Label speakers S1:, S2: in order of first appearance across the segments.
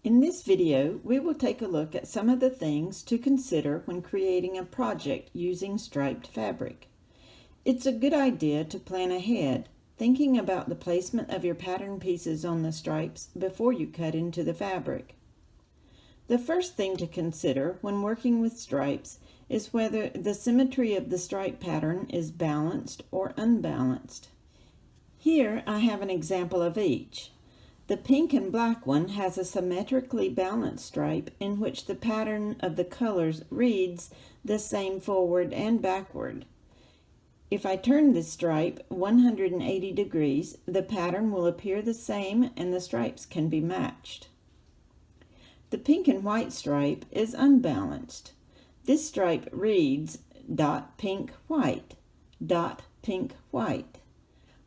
S1: In this video, we will take a look at some of the things to consider when creating a project using striped fabric. It's a good idea to plan ahead, thinking about the placement of your pattern pieces on the stripes before you cut into the fabric. The first thing to consider when working with stripes is whether the symmetry of the stripe pattern is balanced or unbalanced. Here I have an example of each. The pink and black one has a symmetrically balanced stripe in which the pattern of the colors reads the same forward and backward. If I turn this stripe 180 degrees, the pattern will appear the same and the stripes can be matched. The pink and white stripe is unbalanced. This stripe reads dot pink white, dot pink white.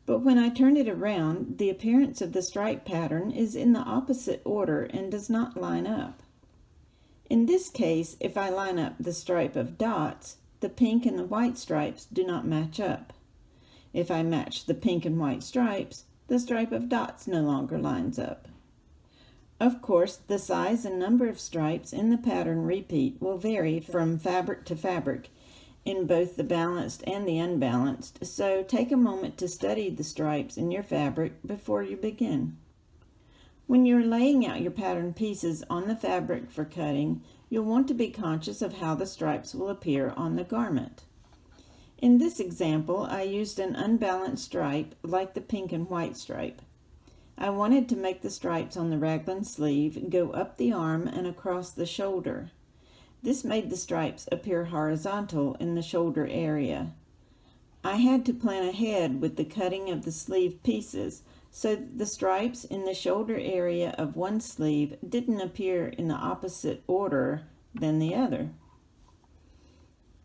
S1: But when I turn it around, the appearance of the stripe pattern is in the opposite order and does not line up. In this case, if I line up the stripe of dots, the pink and the white stripes do not match up. If I match the pink and white stripes, the stripe of dots no longer lines up. Of course, the size and number of stripes in the pattern repeat will vary from fabric to fabric, in both the balanced and the unbalanced, so take a moment to study the stripes in your fabric before you begin. When you're laying out your pattern pieces on the fabric for cutting, you'll want to be conscious of how the stripes will appear on the garment. In this example, I used an unbalanced stripe like the pink and white stripe. I wanted to make the stripes on the raglan sleeve go up the arm and across the shoulder. This made the stripes appear horizontal in the shoulder area. I had to plan ahead with the cutting of the sleeve pieces so that the stripes in the shoulder area of one sleeve didn't appear in the opposite order than the other.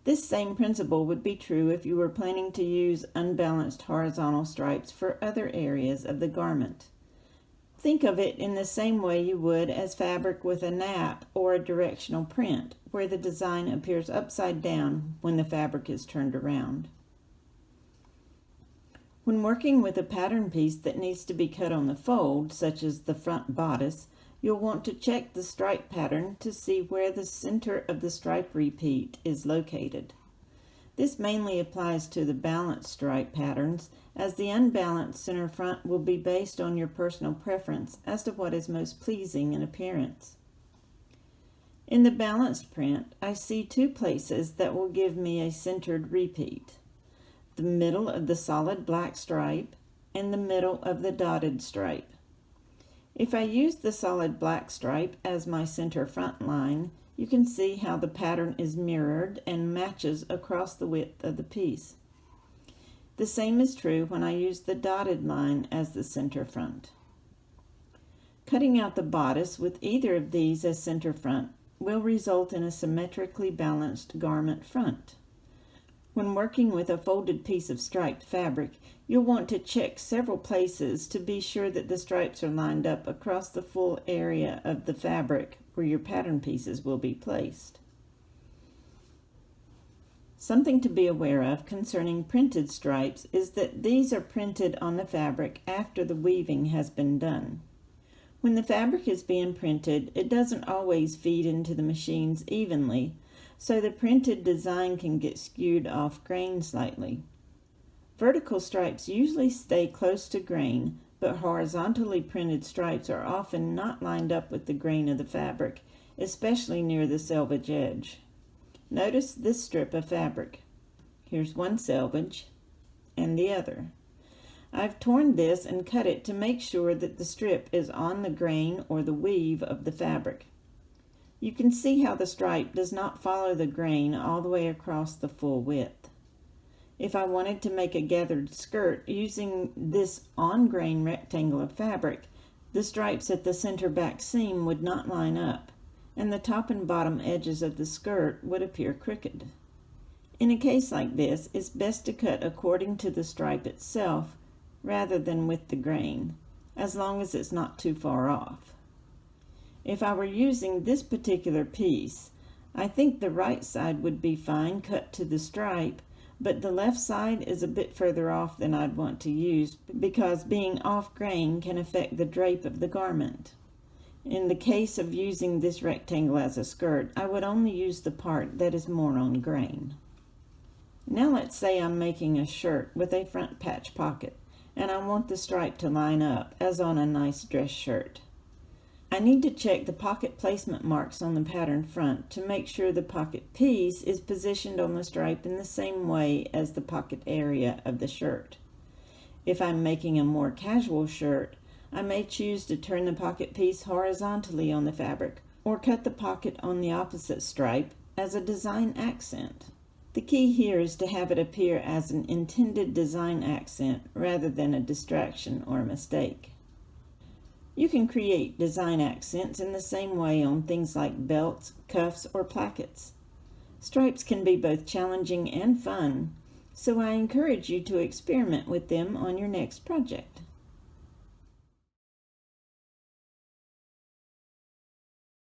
S1: This same principle would be true if you were planning to use unbalanced horizontal stripes for other areas of the garment. Think of it in the same way you would as fabric with a nap or a directional print, where the design appears upside down when the fabric is turned around. When working with a pattern piece that needs to be cut on the fold, such as the front bodice, you'll want to check the stripe pattern to see where the center of the stripe repeat is located. This mainly applies to the balanced stripe patterns, as the unbalanced center front will be based on your personal preference as to what is most pleasing in appearance. In the balanced print, I see two places that will give me a centered repeat: the middle of the solid black stripe and the middle of the dotted stripe. If I use the solid black stripe as my center front line, you can see how the pattern is mirrored and matches across the width of the piece. The same is true when I use the dotted line as the center front. Cutting out the bodice with either of these as center front will result in a symmetrically balanced garment front. When working with a folded piece of striped fabric, you'll want to check several places to be sure that the stripes are lined up across the full area of the fabric where your pattern pieces will be placed. Something to be aware of concerning printed stripes is that these are printed on the fabric after the weaving has been done. When the fabric is being printed, it doesn't always feed into the machines evenly, so the printed design can get skewed off grain slightly. Vertical stripes usually stay close to grain, but horizontally printed stripes are often not lined up with the grain of the fabric, especially near the selvage edge. Notice this strip of fabric. Here's one selvage and the other. I've torn this and cut it to make sure that the strip is on the grain or the weave of the fabric. You can see how the stripe does not follow the grain all the way across the full width. If I wanted to make a gathered skirt using this on-grain rectangle of fabric, the stripes at the center back seam would not line up, and the top and bottom edges of the skirt would appear crooked. In a case like this, it's best to cut according to the stripe itself rather than with the grain, as long as it's not too far off. If I were using this particular piece, I think the right side would be fine cut to the stripe, but the left side is a bit further off than I'd want to use because being off grain can affect the drape of the garment. In the case of using this rectangle as a skirt, I would only use the part that is more on grain. Now let's say I'm making a shirt with a front patch pocket, and I want the stripe to line up, as on a nice dress shirt. I need to check the pocket placement marks on the pattern front to make sure the pocket piece is positioned on the stripe in the same way as the pocket area of the shirt. If I'm making a more casual shirt, I may choose to turn the pocket piece horizontally on the fabric or cut the pocket on the opposite stripe as a design accent. The key here is to have it appear as an intended design accent rather than a distraction or a mistake. You can create design accents in the same way on things like belts, cuffs, or plackets. Stripes can be both challenging and fun, so I encourage you to experiment with them on your next project.